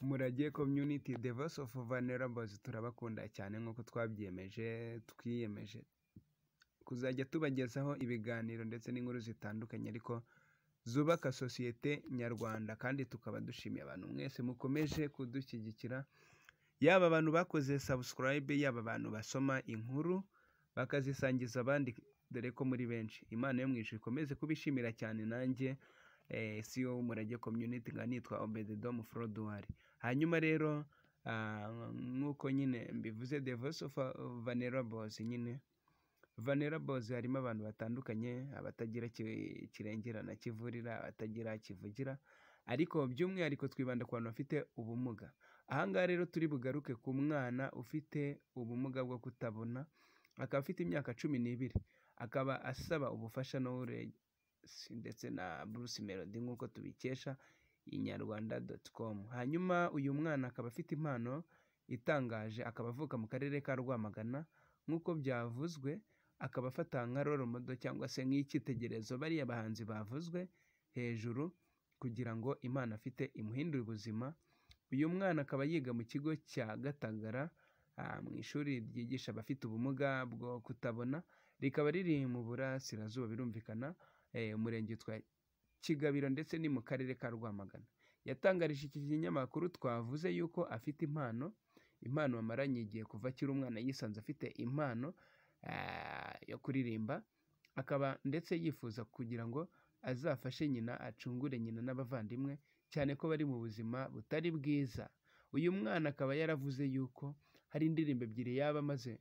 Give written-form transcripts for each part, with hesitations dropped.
Umurage Community The Voice of Vulnerables turabakunda cyane nk'uko twiyemeje kuzajya tubagezaho ibiganiro ndetse n'inkuru zitandukanye ariko zubaka sosiyete nyarwanda, kandi tukaba dushimiye abantu mwese mukomeje kudushyigikira, yaba abantu bakoze subscribe, yaba abantu basoma inkuru bakazisangiza abandi, dore ko muri benshi. Imana yo mu ijuru ikomeze kubishimira cyane. Nanjye CEO w'Umurage Community nka nitwa Obededom Froduwari. Hanyuma rero nk'uko nyine mbivuze, The Voice of Vulnerables, nyine Vulnerables harimo abantu batandukanye, abatagira kirengera na kivurira, abatagira kivugira, ariko by'umwihariko twibanda ku bantu bafite ubumuga. Ahangaha rero turi bugaruke ku mwana ufite ubumuga bwo kutabona, akaba afite imyaka 12, akaba asaba ubufasha Knowless ndetse na Bruce Melody nk'uko tubikesha inyarwanda.com. Hanyuma uyu mwana akaba afite impano itangaje, akaba avuka mu karere ka Rwamagana nk'uko byavuzwe, akaba afata nka role model cyangwa se nk'icyitegererezo bariya bahanzi bavuzwe hejuru, kugira ngo impano afite imuhindure ubuzima. Uyu mwana akaba yiga mu kigo cya Gatagara, mu ishuri ryigisha abafite ubumuga bwo kutabona, rikaba riri mu Burasirazuba, birumvikana umurenge witwa Kigabiro ndetse ni mu karere ka Rwamagana. Yatangarije iki kinyamakuru twavuze yuko afite impano amaranye igihe kuva akiri umwana, yisanze afite impano yo kuririmba, akaba ndetse yifuza kugira ngo azafashe nyina, acungure nyina n'abavandimwe, cyane ko bari mu buzima butari bwiza. Uyu mwana akaba yaravuze yuko hari indirimbo 2 yaba amaze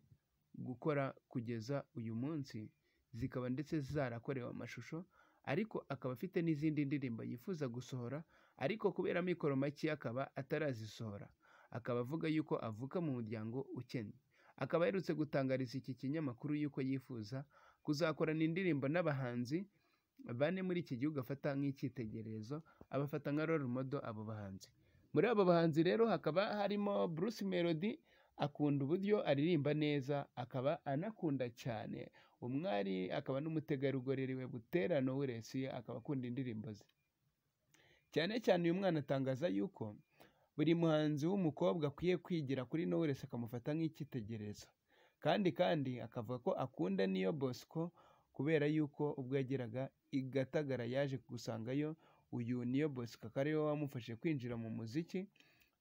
gukora kugeza uyu munsi, zikaba ndetse zarakorewe amashusho, ariko akaba afite n'izindi ndirimbo yifuza gusohora, ariko kubera mikoro make akaba atarazisohora. Akaba avuga yuko avuka mu muryango ukennye. Akaba yerutse gutangariza iki kinyamakuru yuko yifuza kuzakorana indirimbo n'abahanzi 4 muri iki gihugu afata nk'icyitegererezo, abafata nka role model abo bahanzi. Muri abo bahanzi rero hakaba harimo Bruce Melody, akunda uburyo aririmba neza, akaba anakunda cyane umwari, akaba n'umutegarugori we Butera Knowless, akaba akunda indirimbo ze cyane cyane. Uyu mwana atangaza yuko buri muhanzi w'umukobwa akwiye kwigira kuri Knowless akamufata nk'icyitegererezo, kandi akavuga ko akunda Niyo Bosco, kubera yuko ubwo yageraga i Gatagara yaje gusangayo uyu Niyo Bosco, akaba ariwe wamufashe kwinjira mu muziki,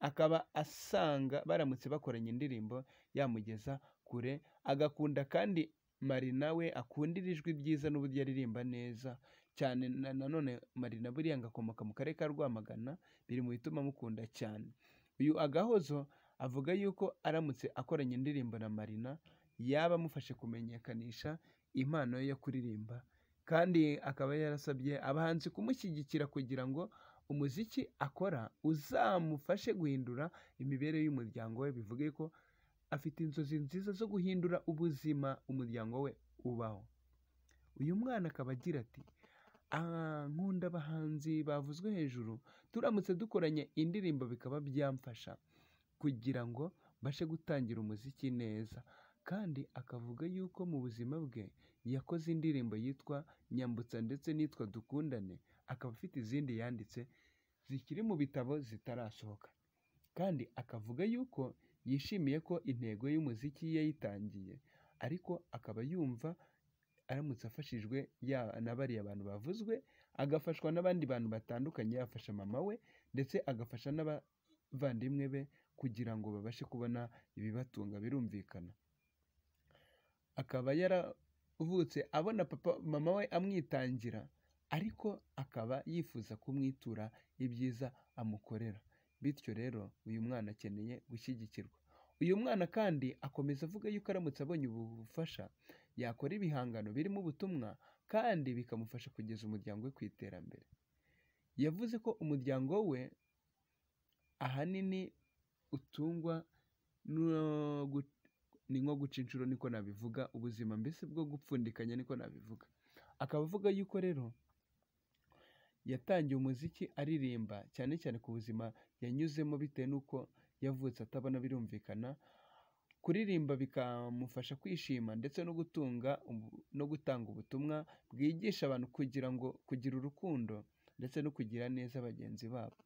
akaba asanga baramutse bakoranye indirimbo yamugeza kure. Agakunda kandi Marina we, akundira ijwi ryiza n'uburyo aririmba neza cyane. Nanone Marina buriya ngakomoka mu karere ka Rwamagana, biri mu bituma mukunda cyane. Uyu Agahozo avuga yuko aramutse akoranye indirimbo na Marina yaba amufashe kumenyekanisha impano ye yo kuririmba, kandi akaba yarasabye abahanzi kumushyigikira kugira ngo umuziki akora uzamufashe guhindura imibereho y'umuryango we. Bivuge ko afite inzozi nziza zo guhindura ubuzima umuryango we ubaho. Uyu mwana akaba agira ati, nkunda abahanzi bavuzwe hejuru, turamutse dukoranye indirimbo bikaba byamfasha kugira ngo mbashe gutangira umuziki neza. Kandi akavuga yuko mu buzima bwe yakoze indirimbo yitwa Nyambutsa ndetse n'itwa Dukundane, akaba afite izindi yanditse zikiri mu bitabo zitarasohoka, kandi akavuga yuko yishimiye ko intego y'umuziki yayitangiye, ariko akaba yumva aramutse afashijwe na bariya abantu bavuzwe, agafashwa n'abandi bantu batandukanye, yafasha mama we ndetse agafasha n'abavandimwe be kugira ngo babashe kubona ibibatunga, birumvikana. Akaba yaravutse abona mama we amwitangira, ariko akaba yifuza kumwitura ibyiza amukorera. Bityo rero uyu mwana akeneye gushyigikirwa. Uyu mwana kandi akomeza avuga yuko aramutse abonye ubufasha yakora ibihangano birimo ubutumwa, kandi bikamufasha kugeza umuryango we ku iterambere. Yavuze ko umuryango we ahanini utungwa ni nko guca inshuro, niko nabivuga, ubuzima mbese bwo gupfundikanya, niko nabivuga. Akaba avuga yuko rero yatangiye umuziki aririmba cyane cyane ku buzima yanyuzemo bitewe n'uko yavutse atabona, birumvikana. Kuririmba bikamufasha kwishima ndetse no gutanga ubutumwa bwigisha abantu kugira urukundo ndetse no kugira neza bagenzi babo.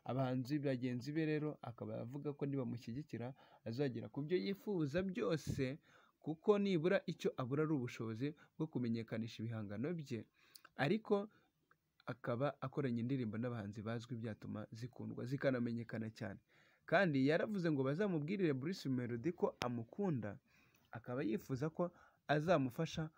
abahanzi bagenzi be rero akaba avuga ko nibamushyigikira azagera ku byo yifuza byose, kuko nibura icyo abura ari ubushobozi bwo kumenyekanisha ibihangano bye, ariko akaba akoranye indirimbo n'abahanzi bazwi byatuma zikundwa zikanamenyekana cyane. Kandi yaravuze ngo bazamubwirire Bruce Melody ko amukunda, akaba yifuza ko azamufasha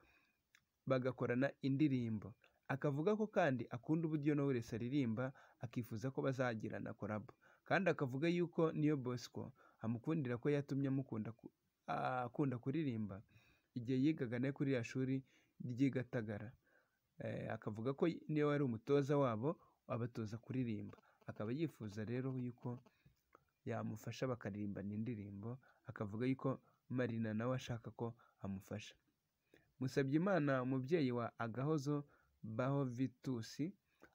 bagakorana indirimbo. Akavuga ko kandi akunda uburyo Knowless aririmba, akifuza ko bazagirana collab. Kandi akavuga yuko Niyo Bosco amukundira ko yatumye akunda kuririmba igihe yigaga nawe kuri ya shuri ry'i Gatagara. Akavuga ko niyo wari umutoza wabo abatoza kuririmba. Akaba yifuza rero yuko yamufasha bakaririmbana indirimbo, akavuga yuko Marina nawe ashaka ko amufasha. Musabyimana umubyeyi wa Agahozo Baho Vitus,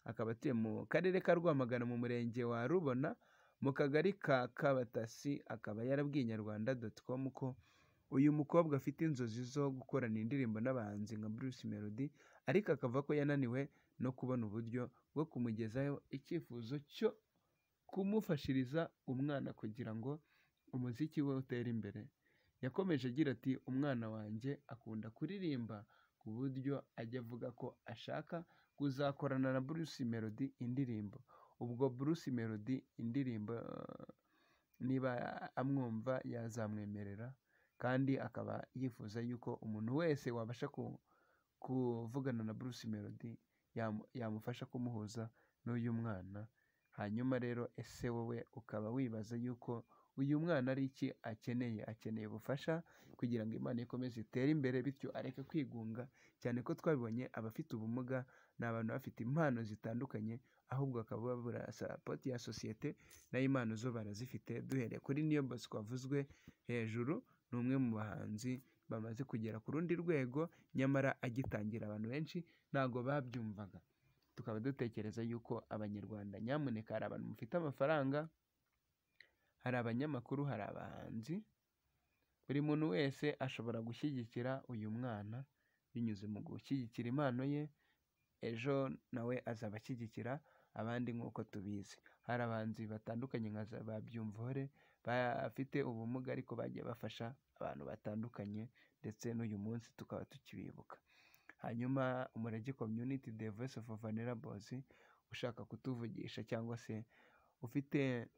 akaba atuye mu karere ka Rwamagana mu murenge wa Rubona mu kagari ka Kabatasi, akaba yarabwiye Inyarwanda.com ko uyu mukobwa afite inzozi zo gukorana indirimbo n'abahanzi nka Bruce Melody, ariko akavuga ko yananiwe no kubona uburyo bwo kumugezaho icyifuzo cyo kumufashiriza umwana kugira ngo umuziki we utere imbere. Yakomeje agira ati umwana wanjye akunda kuririmba ku buryo ajya avuga ko ashaka kuzakorana na Bruce Melody indirimbo. Ubwo Bruce Melody indirimbo niba amwumva yazamwemerera, kandi akaba yifuza yuko umuntu wese wabasha kuvugana na Bruce Melody yamufasha kumuhuza n'uyu mwana. Hanyuma rero ese wowe ukaba wibaza yuko uyu mwana ari iki akeneye? Akeneye ubufasha kugira ngo Imana ikomeze itere imbere, bityo areke kwigunga, cyane ko twabibonye abafite ubumuga ni abantu bafite impano zitandukanye, ahubwo bakaba babura sapoti ya sosiyete, nayo impano zo barazifite. Duhereye kuri Niyo Bosco wavuzwe hejuru, ni umwe mu bahanzi bamaze kugera ku rundi rwego, nyamara agitangira abantu benshi ntabwo babyumvaga. Tukaba dutekereza yuko Abanyarwanda nyamuneka, hari abantu mufite amafaranga, hari abanyamakuru, hari abahanzi, buri muntu wese ashobora gushyigikira uyu mwana binyuze mu gushyigikira impano ye, ejo nawe azaba ashyigikira abandi nk'uko tubizi. Hari abahanzi batandukanye nka ba Byumvuhore bafite ubumuga ariko bagiye bafasha abantu batandukanye, ndetse n'uyu munsi tukaba tukibibuka. Hanyuma Umurage Community, The Voice of Vulnerables, ushaka kutuvugisha cyangwa se ufite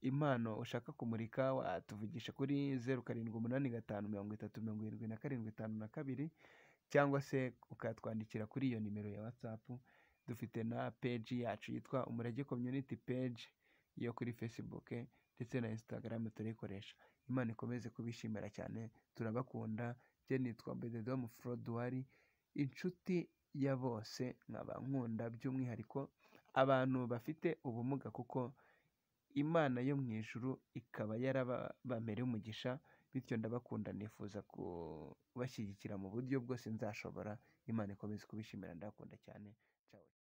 impano ushaka kumurika, watuvugisha kuri 0785307272, cyangwa se ukatwandikira kuri iyo nimero ya WhatsApp. Dufite na page yacu yitwa Umurage Community page yo kuri Facebook ndetse na Instagram turayikoresha. Imana ikomeze kubishimira cyane, turabakunda. Je nitwa Bededom Froduari, inshuti ya bose, nkaba nkunda by'umwihariko abantu bafite ubumuga, kuko Imana yo mu ijuru ikaba yarabamereye umugisha, bityo ndabakunda, nifuza kubashyigikira mu buryo bwose nzashobora. Imana ikomeze kubishimira, ndakunda cyane. Ciao.